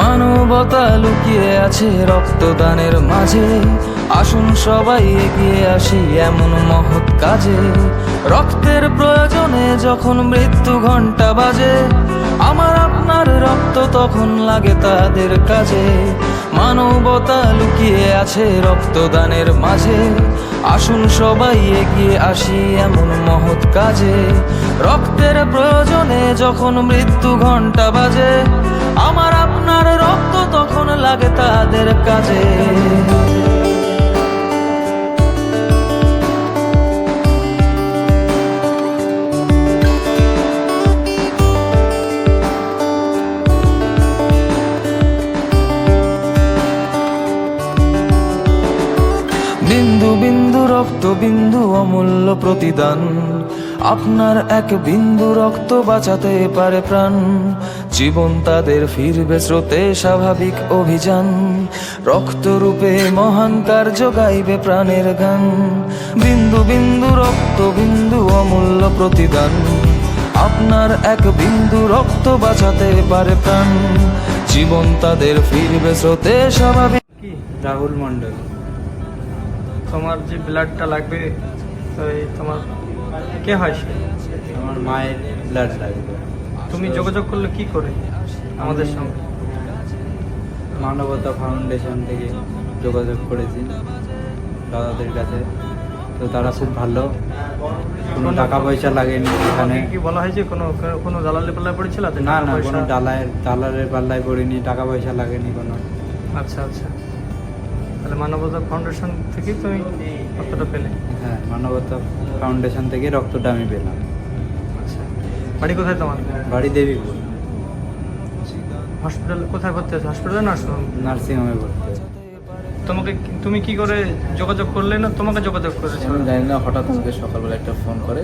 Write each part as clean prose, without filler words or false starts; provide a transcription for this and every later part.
মানবতা লুকিয়ে আছে রক্তদানের মাঝে, আসুন সবাই এগিয়ে আসি এমন মহৎ কাজে। রক্তের প্রয়োজনে যখন মৃত্যু ঘণ্টা বাজে, আমার আপনার রক্ত তখন লাগে তাদের কাজে। মানবতা লুকিয়ে আছে রক্তদানের মাঝে, আসুন সবাই এগিয়ে আসি এমন মহৎ কাজে। রক্তের প্রয়োজনে যখন মৃত্যু ঘণ্টা বাজে, আমার আপনার রক্ত তখন লাগে তাদের কাজে। বিন্দু বিন্দু রক্ত বিন্দু অমূল্য প্রতিদান, আপনার এক বিন্দু রক্ত বাঁচাতে পারে প্রাণ। জীবন তাদের ফিরবে স্রোতে স্বাভাবিক অভিযান, রক্তরূপে মহান কার্য গাইবে প্রাণের গান। বিন্দু বিন্দু রক্ত বিন্দু অমূল্য প্রতিদান, আপনার এক বিন্দু রক্ত বাঁচাতে পারে প্রাণ। জীবন তাদের ফিরবে স্রোতে স্বাভাবিক। কি রাহুল মন্ডল, তোমার যে ব্লাডটা লাগবে, তো এই তোমার কে হয় সে? আমার মায়ের ব্লাড লাগবে। তুমি যোগাযোগ করলে কি করে আমাদের সঙ্গে? মানবতা ফাউন্ডেশন থেকে যোগাযোগ করেছি দাদাদের কাছে, তো তারা খুব ভালো, কোনো টাকা পয়সা লাগেনি এখানে। কি বলা হয়েছে কোনো দালালি পাল্লায় পড়েছিল? না না, কোনো দালালের পাল্লায় পড়িনি, টাকা পয়সা লাগেনি কোনো। আচ্ছা আচ্ছা, তাহলে মানবতা ফাউন্ডেশন থেকেই তুমি রক্তটা পেলে? হ্যাঁ, মানবতা ফাউন্ডেশন থেকে রক্তটা আমি পেলাম। আচ্ছা, বাড়ি কোথায় তোমার? বাড়ি দেবীপুর। হসপিটাল কোথায় ভর্তি আছে? হসপিটালে নার্সিংহোমে ভর্তি। তুমি কি করে যোগাযোগ করলে, না তোমাকে যোগাযোগ করেছে? আমি জানি না, হঠাৎ আমাকে সকালবেলা একটা ফোন করে,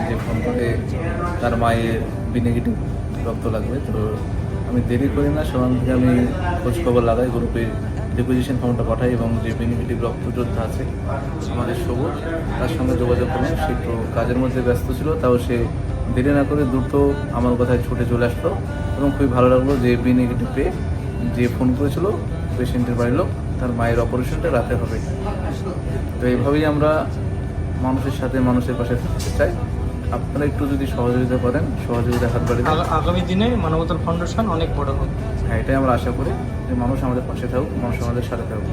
যে ফোন করে তার মায়ের বি নেগেটিভ রক্ত লাগবে। তো আমি দেরি করি না, সেখান থেকে আমি খোঁজখবর লাগাই, গ্রুপে ডিপোজিশন ফর্মটা পাঠাই এবং যে বি নেগেটিভ রক্তযোদ্ধা আছে আমাদের সবুজ, তার সঙ্গে যোগাযোগ করলাম। সে একটু কাজের মধ্যে ব্যস্ত ছিল, তাও সে দেরি না করে দ্রুত আমার কথায় ছুটে চলে আসলো এবং খুবই ভালো লাগলো যে বি নেগেটিভ পেয়ে যে ফোন করেছিল পেশেন্টের বাড়ির লোক, তার মায়ের অপারেশনটা রাতে হবে। তো এইভাবেই আমরা মানুষের সাথে মানুষের পাশে থাকতে চাই। আপনারা একটু যদি সহযোগিতা করেন, সহযোগিতা হাত বাড়িয়ে দেন, আগামী দিনে মানবতা ফাউন্ডেশন অনেক বড় হবে। হ্যাঁ, এটাই আমরা আশা করি যে মানুষ আমাদের পাশে থাকুক, মানুষ আমাদের সাথে থাকুক।